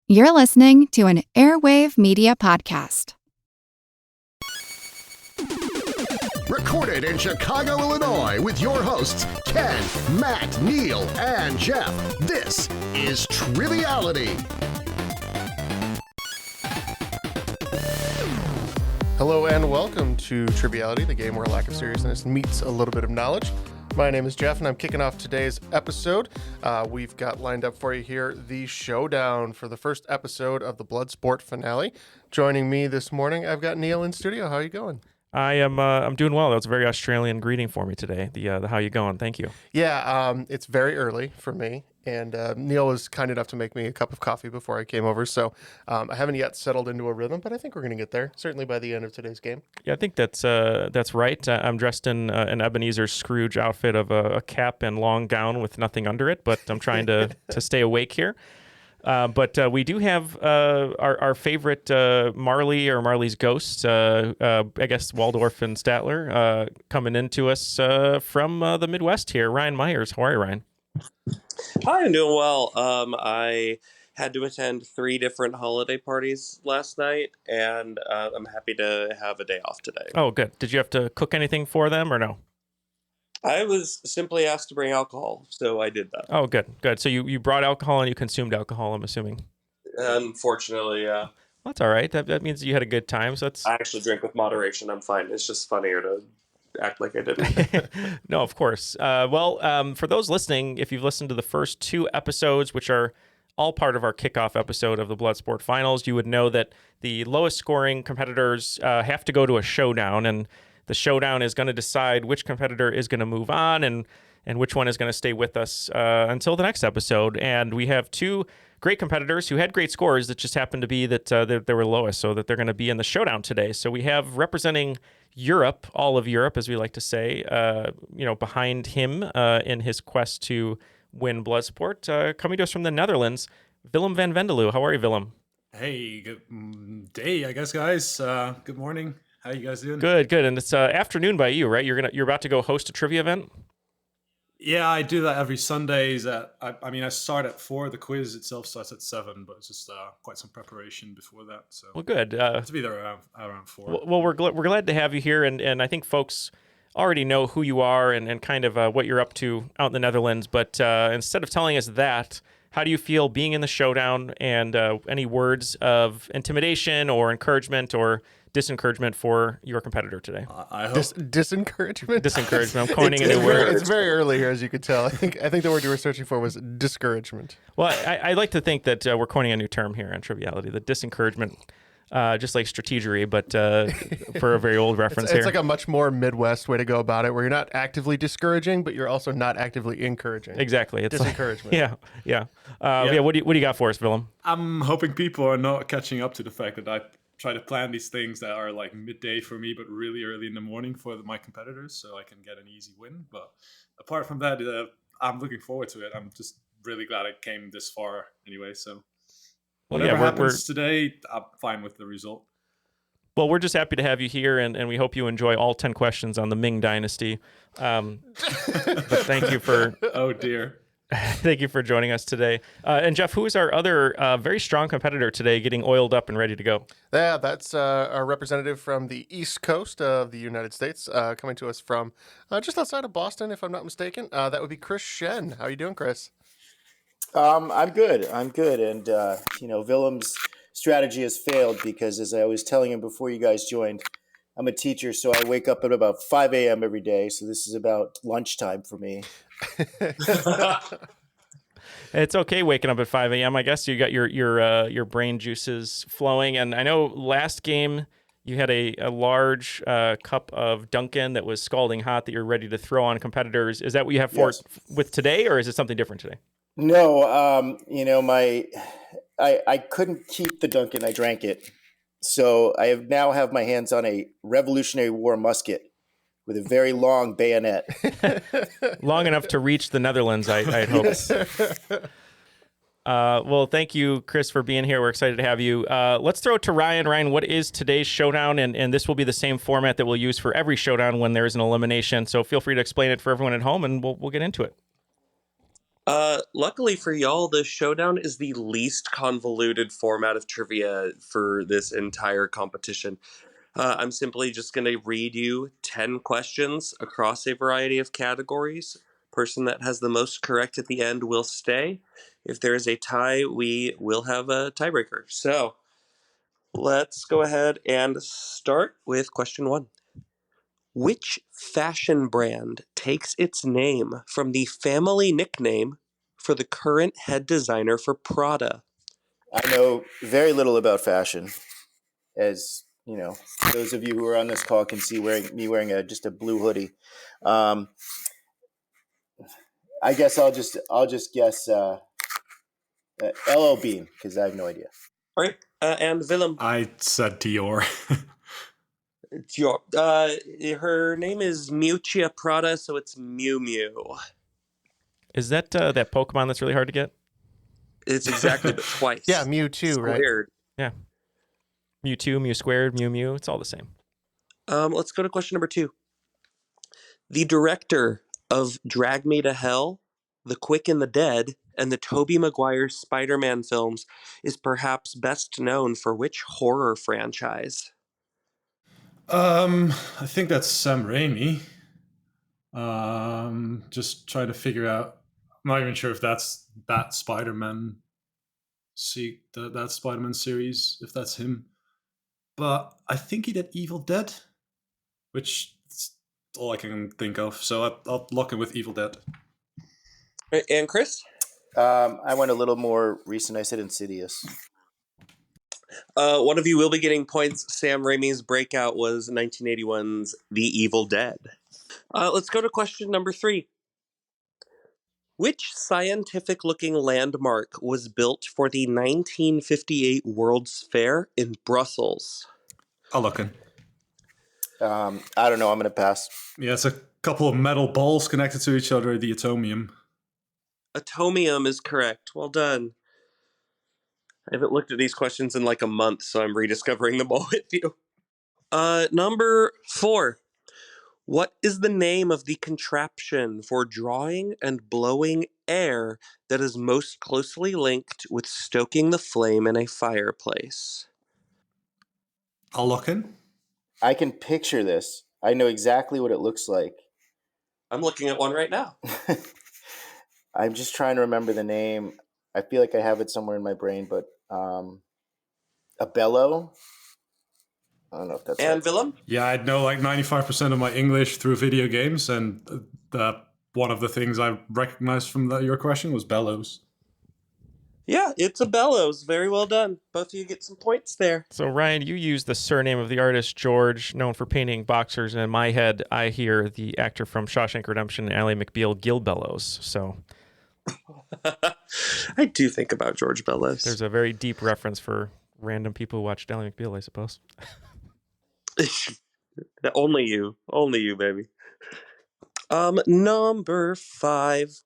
You're listening to an Airwave Media podcast. Recorded in Chicago, Illinois, with your hosts, Ken, Matt, Neil, and Jeff. This is Triviality. Hello and welcome to Triviality, the game where lack of seriousness meets a little bit of knowledge. My name is Jeff, and I'm kicking off today's episode. We've got lined up for you here the Showdown for the first episode of the Bloodsport finale. Joining me this morning, I've got Neil in studio. How are you going? I'm doing well. That was a very Australian greeting for me today. The how you going? Thank you. Yeah, it's very early for me, and Neil was kind enough to make me a cup of coffee before I came over, so I haven't yet settled into a rhythm, but I think we're going to get there, certainly by the end of today's game. Yeah, I think that's right. I'm dressed in an Ebenezer Scrooge outfit of a cap and long gown with nothing under it, but I'm trying to stay awake here. But we do have our favorite Marley or Marley's ghost, I guess Waldorf and Statler, coming into us from the Midwest here. Ryan Meyers. How are you, Ryan? Hi, I'm doing well. I had to attend 3 different holiday parties last night, and I'm happy to have a day off today. Oh, good. Did you have to cook anything for them or no? I was simply asked to bring alcohol, so I did that. Oh, good. So you brought alcohol and you consumed alcohol, I'm assuming. Unfortunately, yeah. Well, that's all right. That means you had a good time. So that's. I actually drink with moderation. I'm fine. It's just funnier to act like I didn't. No, of course. For those listening, if you've listened to the first 2 episodes, which are all part of our kickoff episode of the Bloodsport Finals, you would know that the lowest scoring competitors have to go to a showdown, and the showdown is going to decide which competitor is going to move on and which one is going to stay with us until the next episode. And we have 2 great competitors who had great scores that just happened to be that they were lowest, so that they're going to be in the showdown today. So we have representing Europe, all of Europe, as we like to say, behind him in his quest to win Bloodsport, coming to us from the Netherlands, Willem van Vendeloo. How are you, Willem? Hey, good day, I guess, guys. Good morning. How you guys doing? Good. And it's afternoon by you, right? You're about to go host a trivia event? Yeah, I do that every Sundays. I start at 4. The quiz itself starts at 7, but it's just quite some preparation before that. So well, good. To be there around 4. Well, we're glad to have you here, and I think folks already know who you are and kind of what you're up to out in the Netherlands. But instead of telling us that, how do you feel being in the showdown, and any words of intimidation or encouragement or disencouragement for your competitor today? I hope disencouragement. Discouragement. I'm coining a new word. It's very early here, as you could tell. I think the word you were searching for was discouragement. Well, I like to think that we're coining a new term here on Triviality, the disencouragement, just like strategery, but for a very old reference here. It's like a much more Midwest way to go about it, where you're not actively discouraging, but you're also not actively encouraging. Exactly. It's disencouragement. Yeah. What do you got for us, Willem? I'm hoping people are not catching up to the fact that I try to plan these things that are like midday for me, but really early in the morning for my competitors, so I can get an easy win. But apart from that, I'm looking forward to it. I'm just really glad I came this far anyway. So whatever happens today, I'm fine with the result. Well, we're just happy to have you here, and we hope you enjoy all 10 questions on the Ming Dynasty. But thank you for... Oh, dear. Thank you for joining us today. And Jeff, who is our other very strong competitor today, getting oiled up and ready to go? Yeah, that's our representative from the East Coast of the United States, coming to us from just outside of Boston, if I'm not mistaken. That would be Chris Shen. How are you doing, Chris? I'm good. And, Willem's strategy has failed because, as I was telling him before you guys joined, I'm a teacher, so I wake up at about 5 a.m. every day. So this is about lunchtime for me. It's okay waking up at 5 a.m. I guess you got your brain juices flowing. And I know last game you had a large cup of Dunkin' that was scalding hot that you're ready to throw on competitors. Is that what you have with today, or is it something different today? No, I couldn't keep the Dunkin'. I drank it. So I now have my hands on a Revolutionary War musket with a very long bayonet. Long enough to reach the Netherlands, I hope. Well, thank you, Chris, for being here. We're excited to have you. Let's throw it to Ryan. Ryan, what is today's showdown? And this will be the same format that we'll use for every showdown when there is an elimination. So feel free to explain it for everyone at home, and we'll get into it. Luckily for y'all, the Showdown is the least convoluted format of trivia for this entire competition. I'm simply just going to read you 10 questions across a variety of categories. Person that has the most correct at the end will stay. If there is a tie, we will have a tiebreaker. So let's go ahead and start with question 1. Which fashion brand takes its name from the family nickname for the current head designer for Prada? I know very little about fashion, as you know. Those of you who are on this call can see wearing just a blue hoodie. I guess I'll just guess LL Bean because I have no idea. All right, and Willem. I said Dior. It's your, her name is Miuccia Prada, so it's Mew Mew. Is that that Pokemon that's really hard to get? It's exactly, but twice. Yeah, Mewtwo, right? Squared. Yeah. Mewtwo, Mew squared, Mew Mew. It's all the same. Let's go to question number 2. The director of Drag Me to Hell, The Quick and the Dead, and the Tobey Maguire Spider-Man films is perhaps best known for which horror franchise? I think that's Sam Raimi. Just trying to figure out. I'm not even sure if that's that Spider-Man. That Spider-Man series, if that's him. But I think he did Evil Dead, which is all I can think of. So I'll lock in with Evil Dead. And Chris? I went a little more recent. I said Insidious. One of you will be getting points. Sam Raimi's breakout was 1981's The Evil Dead. Let's go to question number 3. Which scientific-looking landmark was built for the 1958 World's Fair in Brussels? I'll look in. I don't know. I'm going to pass. Yeah, it's a couple of metal balls connected to each other, the atomium. Atomium is correct. Well done. I haven't looked at these questions in like a month, so I'm rediscovering them all with you. Number 4. What is the name of the contraption for drawing and blowing air that is most closely linked with stoking the flame in a fireplace? I'll lock in. I can picture this. I know exactly what it looks like. I'm looking at one right now. I'm just trying to remember the name. I feel like I have it somewhere in my brain, but a bellow? I don't know if that's And right. Willem? Yeah, I know like 95% of my English through video games, and one of the things I recognized from your question was bellows. Yeah, it's a bellows. Very well done. Both of you get some points there. So, Ryan, you used the surname of the artist George, known for painting boxers, and in my head, I hear the actor from Shawshank Redemption, Ally McBeal, Gil Bellows. So I do think about George Bellows. there's a very deep reference for random people who watched Ally McBeal, I suppose. Only you, baby. Number 5.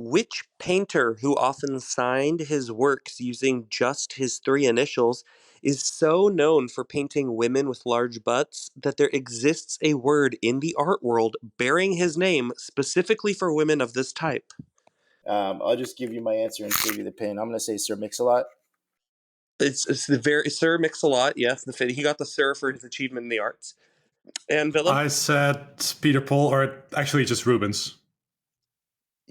Which painter who often signed his works using just his 3 initials is so known for painting women with large butts that there exists a word in the art world bearing his name specifically for women of this type? I'll just give you my answer and save you the pain. I'm going to say Sir Mix-a-Lot. It's the very Sir Mix-a-Lot. Yes, he got the Sir for his achievement in the arts. And Willem? I said Peter Paul, or actually just Rubens.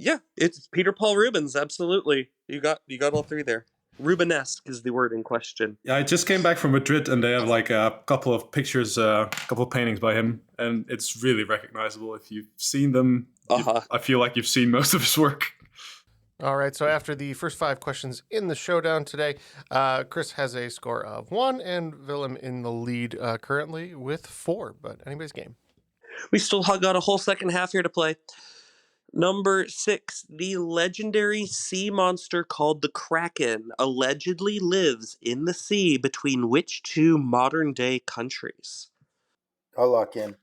Yeah, it's Peter Paul Rubens. Absolutely, you got all 3 there. Rubenesque is the word in question. Yeah, I just came back from Madrid, and they have like a couple of pictures, a couple of paintings by him, and it's really recognizable. If you've seen them, I feel like you've seen most of his work. All right, so after the first 5 questions in the showdown today, Chris has a score of 1, and Willem in the lead currently with 4, but anybody's game. We still got a whole second half here to play. Number 6, the legendary sea monster called the Kraken allegedly lives in the sea between which 2 modern-day countries? I'll lock in.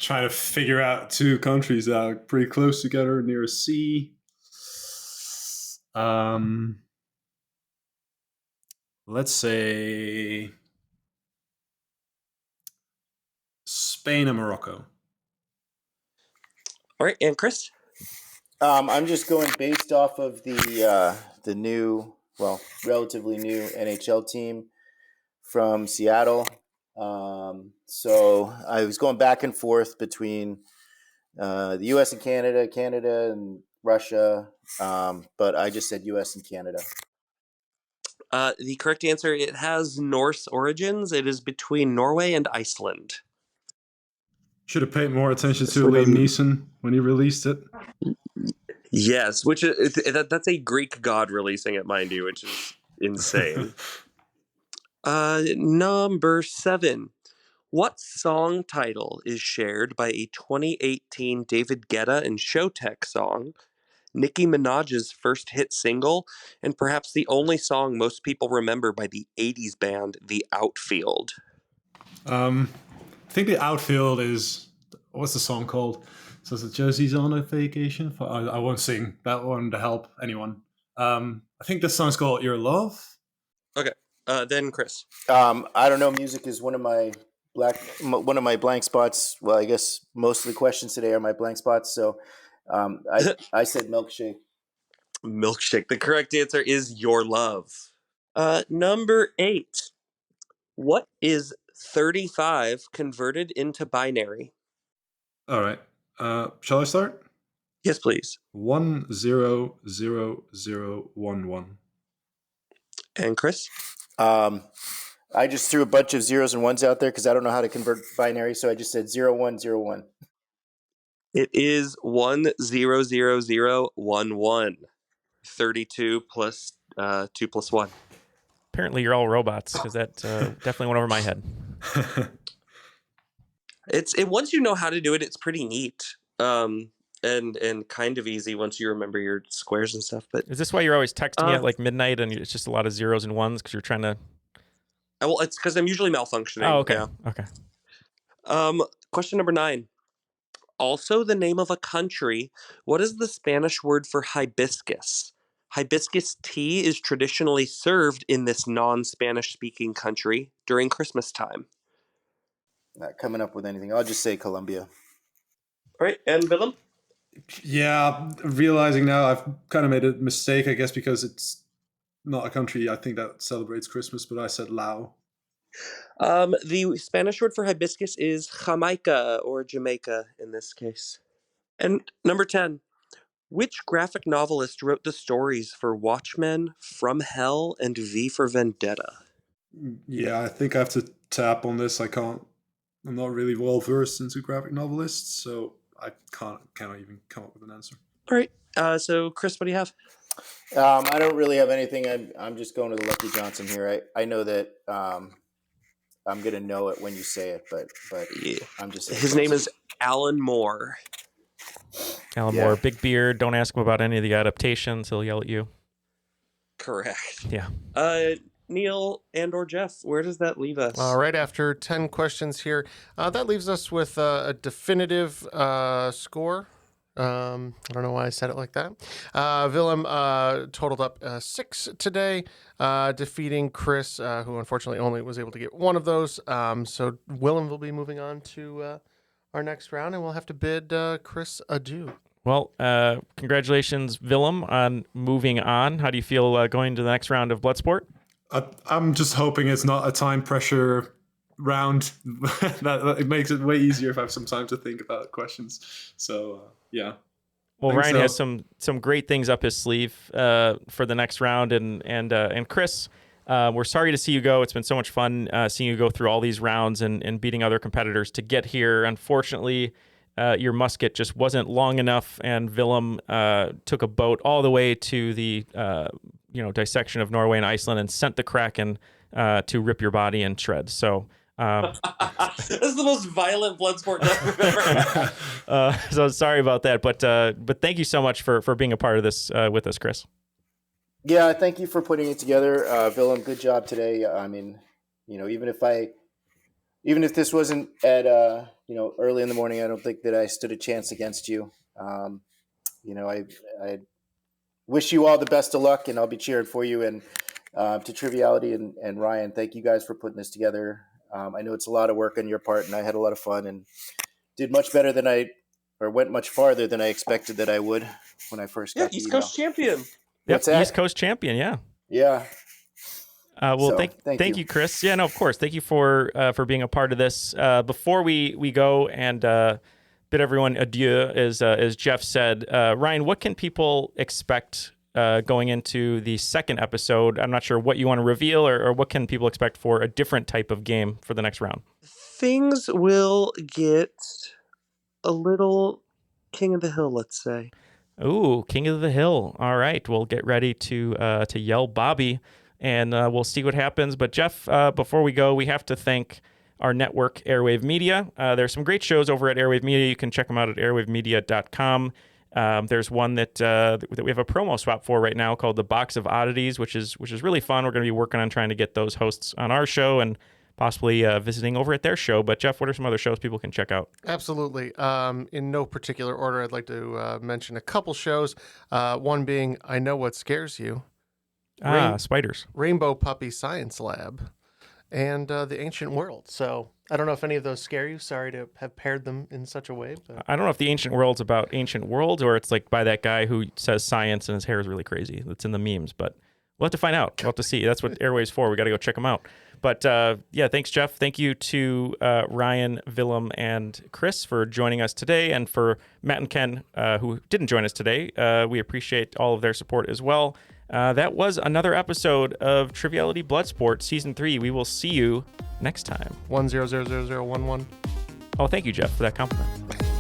Trying to figure out 2 countries that are pretty close together near a sea. Let's say Spain and Morocco. All right, and Chris? I'm just going based off of the new, well, relatively new NHL team from Seattle. So I was going back and forth between the U.S. and Canada, Canada and Russia, but I just said U.S. and Canada. The correct answer, it has Norse origins. It is between Norway and Iceland. Should have paid more attention to Liam Neeson when he released it. Yes, which that's a Greek god releasing it, mind you, which is insane. Number 7. What song title is shared by a 2018 David Guetta and Showtek song, Nicki Minaj's first hit single, and perhaps the only song most people remember by the 80s band The Outfield? I think The Outfield is, what's the song called? So it's Josie's on a vacation. I won't sing that one to help anyone. I think this song's called Your Love. Okay, then Chris. I don't know. Music is one of my blank spots. Well, I guess most of the questions today are my blank spots. So I said milkshake. Milkshake. The correct answer is Your Love. Number 8. What is 35 converted into binary? All right. Shall I start? Yes, please. 100011. And Chris? I just threw a bunch of zeros and ones out there because I don't know how to convert binary. So I just said 0101. It is 100011. 32 plus 2 plus 1. Apparently, you're all robots because that definitely went over my head. Once you know how to do it, it's pretty neat. And kind of easy once you remember your squares and stuff. But is this why you're always texting me at like midnight and it's just a lot of zeros and ones because you're trying to? Well, it's because I'm usually malfunctioning. Oh, okay. Yeah. Okay. Question number 9. Also the name of a country. What is the Spanish word for hibiscus? Hibiscus tea is traditionally served in this non-Spanish speaking country during Christmas time. Not coming up with anything. I'll just say Colombia. All right, and Willem? Yeah, realizing now I've kind of made a mistake, I guess, because it's not a country I think that celebrates Christmas, but I said Laos. The Spanish word for hibiscus is Jamaica, or Jamaica in this case. And number 10. Which graphic novelist wrote the stories for Watchmen, From Hell, and V for Vendetta? Yeah, I think I have to tap on this. I'm not really well versed into graphic novelists, so I cannot even come up with an answer. All right. So Chris, what do you have? I don't really have anything. I'm just going to the Lucky Johnson here. I know that I'm gonna know it when you say it, but Yeah. I'm just. His name is Alan Moore. Alan Moore, big beard. Don't ask him about any of the adaptations; he'll yell at you. Correct. Yeah. Neil and or Jeff, where does that leave us? All right, after 10 questions here, that leaves us with a definitive score. I don't know why I said it like that. Willem totaled up 6 today, defeating Chris, who unfortunately only was able to get one of those. So Willem will be moving on to our next round, and we'll have to bid Chris adieu. Well, congratulations, Willem, on moving on. How do you feel going to the next round of Bloodsport? I'm just hoping it's not a time pressure round. that it makes it way easier if I have some time to think about questions. So, yeah. Well, Ryan has some great things up his sleeve for the next round, and Chris, we're sorry to see you go. It's been so much fun seeing you go through all these rounds and beating other competitors to get here. Unfortunately, your musket just wasn't long enough, and Willem took a boat all the way to the dissection of Norway and Iceland and sent the Kraken to rip your body in shreds. So. This is the most violent Bloodsport death I've ever. So sorry about that, but thank you so much for being a part of this with us, Chris. Yeah, thank you for putting it together, Willem. Good job today. I mean, even if this wasn't at early in the morning, I don't think that I stood a chance against you. I wish you all the best of luck, and I'll be cheering for you. And to Triviality and Ryan, thank you guys for putting this together. I know it's a lot of work on your part, and I had a lot of fun and did much better than I or went much farther than I expected that I would when I first got the East email. Coast champion. Yep, What's that? East Coast champion. Yeah. Yeah. Well, So, thank you, Chris. Yeah, no, of course. Thank you for being a part of this. Before we go and bid everyone adieu, as Jeff said, Ryan, what can people expect going into the second episode? I'm not sure what you want to reveal, or what can people expect for a different type of game for the next round? Things will get a little King of the Hill, let's say. Ooh, King of the Hill. All right, we'll get ready to yell Bobby, and we'll see what happens. But Jeff, before we go, we have to thank our network, Airwave Media. There's some great shows over at Airwave Media. You can check them out at airwavemedia.com. There's one that we have a promo swap for right now called the Box of Oddities, which is really fun. We're going to be working on trying to get those hosts on our show and possibly visiting over at their show. But Jeff, what are some other shows people can check out? Absolutely. In no particular order, I'd like to mention a couple shows. One being I Know What Scares You. Spiders. Rainbow Puppy Science Lab. And The Ancient World. So I don't know if any of those scare you. Sorry to have paired them in such a way. But I don't know if The Ancient World's about ancient worlds or it's like by that guy who says science and his hair is really crazy. That's in the memes, but we'll have to find out. We'll have to see. That's what Airwave's for. We got to go check them out. But yeah, thanks, Jeff. Thank you to Ryan, Willem, and Chris for joining us today, and for Matt and Ken, who didn't join us today. We appreciate all of their support as well. That was another episode of Triviality Bloodsport Season 3. We will see you next time. 1000011. Oh, thank you, Jeff, for that compliment.